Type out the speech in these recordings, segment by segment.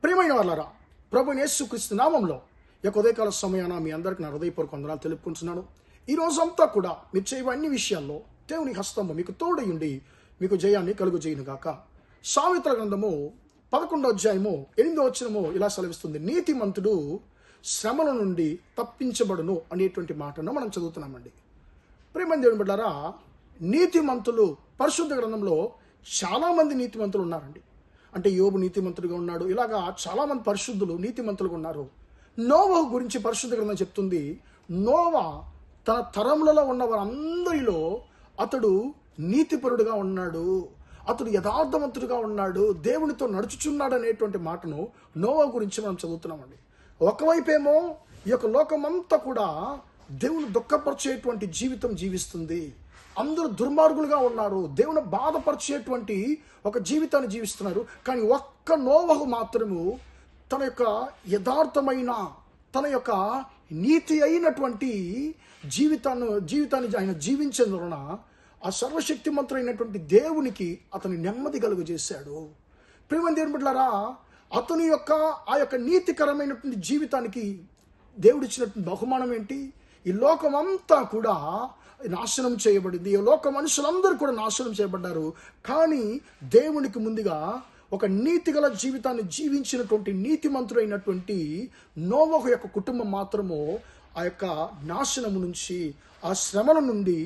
ప్రియమైన వాళ్ళారా, ప్రభువైన యేసుక్రీస్తు నామంలో ఈ ఉదయకాల సమయాన మీ అందరికీ నా హృదయపూర్వక వందనాలు తెలుపుకుంటున్నాను. ఈ రోజంతా కూడా మీరు చేయవ అన్ని విషయాల్లో దేవుని హస్తము మీకు తోడయుండి మీకు జయాన్ని కలుగుజేయును గాక. సామెతల గ్రంథము 11వ అధ్యాయము 8వ వచనము ఇలా సెలవిస్తుంది, నీతిమంతుడు శ్రమల నుండి తప్పించబడును అనేటువంటి మాటను మనం చదువుతున్నామండి. ప్రియమైన దేవుని బిడ్డలారా, నీతిమంతులు పరిశుద్ధ గ్రంథంలో చాలామంది నీతిమంతులు ఉన్నారండి. అంటే యోబు నీతిమంతుడిగా ఉన్నాడు. ఇలాగా చాలామంది పరిశుద్ధులు నీతిమంతులుగా ఉన్నారు. నోవా గురించి పరిశుద్ధ గ్రంథం చెప్తుంది, నోవా తన తరములలో ఉన్న వారందరిలో అతడు నీతిపరుడుగా ఉన్నాడు, అతడు యథార్థవంతుడిగా ఉన్నాడు, దేవునితో నడుచుచున్నాడు అనేటువంటి మాటను నోవా గురించి మనం చదువుతున్నామండి. ఒకవైపేమో ఈ యొక్క లోకమంతా కూడా దేవుని దుఃఖపరిచేటువంటి జీవితం జీవిస్తుంది. అందరూ దుర్మార్గులుగా ఉన్నారు, దేవుని బాధపరిచేటువంటి ఒక జీవితాన్ని జీవిస్తున్నారు. కానీ ఒక్క నోవహు మాత్రము తన యొక్క యథార్థమైన తన యొక్క నీతి అయినటువంటి జీవితాన్ని ఆయన జీవించడం వలన ఆ సర్వశక్తిమంతుడైనటువంటి దేవునికి అతని నెమ్మది కలుగజేశాడు. ప్రియమైన దేవుని బిడ్డలారా, అతని యొక్క ఆ యొక్క నీతికరమైనటువంటి జీవితానికి దేవుడిచ్చినటువంటి బహుమానం ఏంటి? ఈ లోకమంతా కూడా నాశనం చేయబడింది, ఈ లోక మనుషులందరూ కూడా నాశనం చేయబడ్డారు. కానీ దేవునికి ముందుగా ఒక నీతిగల జీవితాన్ని జీవించినటువంటి నీతిమంతుడైనటువంటి నోవహు యొక్క కుటుంబం మాత్రము ఆ యొక్క నాశనము నుంచి, ఆ శ్రమల నుండి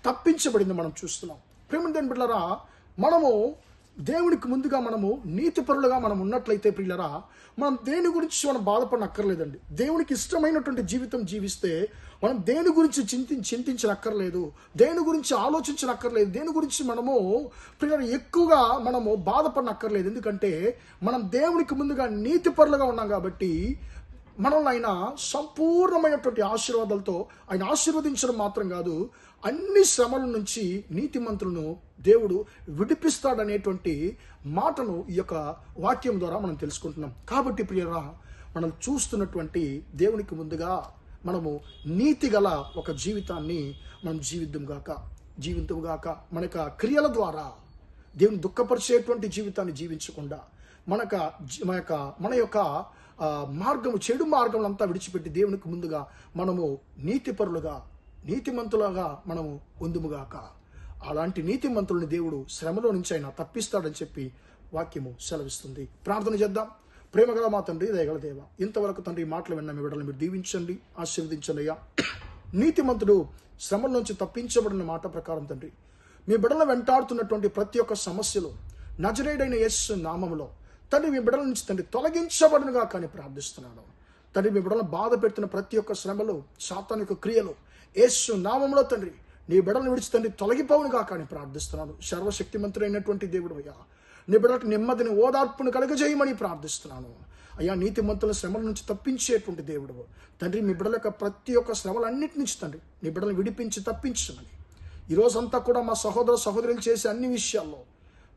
తప్పించబడింది మనం చూస్తున్నాం. ప్రేమ దేవుని బిడ్డలారా, మనము దేవునికి ముందుగా మనము నీతిపరులుగా మనం ఉన్నట్లయితే ప్రియులరా, మనం దేని గురించి మనం బాధపడనక్కర్లేదండి. దేవునికి ఇష్టమైనటువంటి జీవితం జీవిస్తే మనం దేని గురించి చింతించనక్కర్లేదు, దేని గురించి ఆలోచించనక్కర్లేదు, దేని గురించి మనము ప్రియులరా ఎక్కువగా మనము బాధపడనక్కర్లేదు. ఎందుకంటే మనం దేవునికి ముందుగా నీతిపరులుగా ఉన్నాం కాబట్టి మనల్ని ఆయన సంపూర్ణమైనటువంటి ఆశీర్వాదాలతో ఆయన ఆశీర్వదించడం మాత్రం కాదు, అన్ని శ్రమల నుంచి నీతిమంతులను దేవుడు విడిపిస్తాడనేటువంటి మాటను ఈ యొక్క వాక్యం ద్వారా మనం తెలుసుకుంటున్నాం. కాబట్టి ప్రియరా, మనం చూస్తున్నటువంటి దేవునికి ముందుగా మనము నీతి గల ఒక జీవితాన్ని మనం జీవిద్దాం గాక. మన యొక్క క్రియల ద్వారా దేవుని దుఃఖపరిచేటువంటి జీవితాన్ని జీవించకుండా మన యొక్క మార్గము, చెడు మార్గములంతా విడిచిపెట్టి దేవునికి ముందుగా మనము నీతిపరులుగా నీతిమంతులుగా మనము ఉందుముగాక. అలాంటి నీతిమంతులని దేవుడు శ్రమలో నుంచి అయినా తప్పిస్తాడని చెప్పి వాక్యము సెలవిస్తుంది. ప్రార్థన చేద్దాం. ప్రేమగల మా తండ్రి, దయగల దేవ, ఇంతవరకు తండ్రి మాటలు విన్న మీ బిడ్డలను మీరు దీవించండి, ఆశీర్వదించండి అయ్యా. నీతిమంతుడు శ్రమల నుంచి తప్పించబడిన మాట ప్రకారం తండ్రి, మీ బిడ్డలను వెంటాడుతున్నటువంటి ప్రతి ఒక్క సమస్యలు నజరేయుడైన యేసు నామములో తండ్రి మీ బిడ్డల నుంచి తండ్రి తొలగించబడునుగా కానీ ప్రార్థిస్తున్నాను. తండ్రి మీ బిడ్డలను బాధ పెడుతున్న ప్రతి ఒక్క శ్రమలు, సాతాను యొక్క క్రియలు యేసు నామంలో తండ్రి నీ బిడ్డలను విడిచి తండ్రి తొలగిపోవునుగా కానీ ప్రార్థిస్తున్నాను. సర్వశక్తిమంతుడైనటువంటి దేవుడు అయ్యా, నీ బిడ్డలకు నెమ్మదిని, ఓదార్పును కలుగజేయమని ప్రార్థిస్తున్నాను అయ్యా. నీతిమంతుల శ్రమల నుంచి తప్పించేటువంటి దేవుడు తండ్రి, మీ బిడ్డల యొక్క ప్రతి ఒక్క శ్రమలన్నిటి నుంచి తండ్రి నీ బిడ్డలను విడిపించి తప్పించమని ఈరోజంతా కూడా మా సహోదర సహోదరులు చేసే అన్ని విషయాల్లో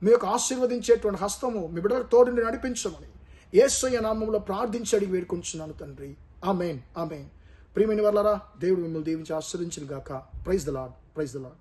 మీ యొక్క ఆశీర్వదించేటువంటి హస్తము మీ బిడ్డలకు తోడుని నడిపించమని యేసయ్య నామములో ప్రార్థించి అడిగి వేడుకొంచున్నాను తండ్రి. ఆమేన్, ఆమేన్. ప్రియమైన వారలారా, దేవుడు మిమ్మల్ని దీవించి ఆశీర్వదించును గాక. Praise the Lord, praise the lord.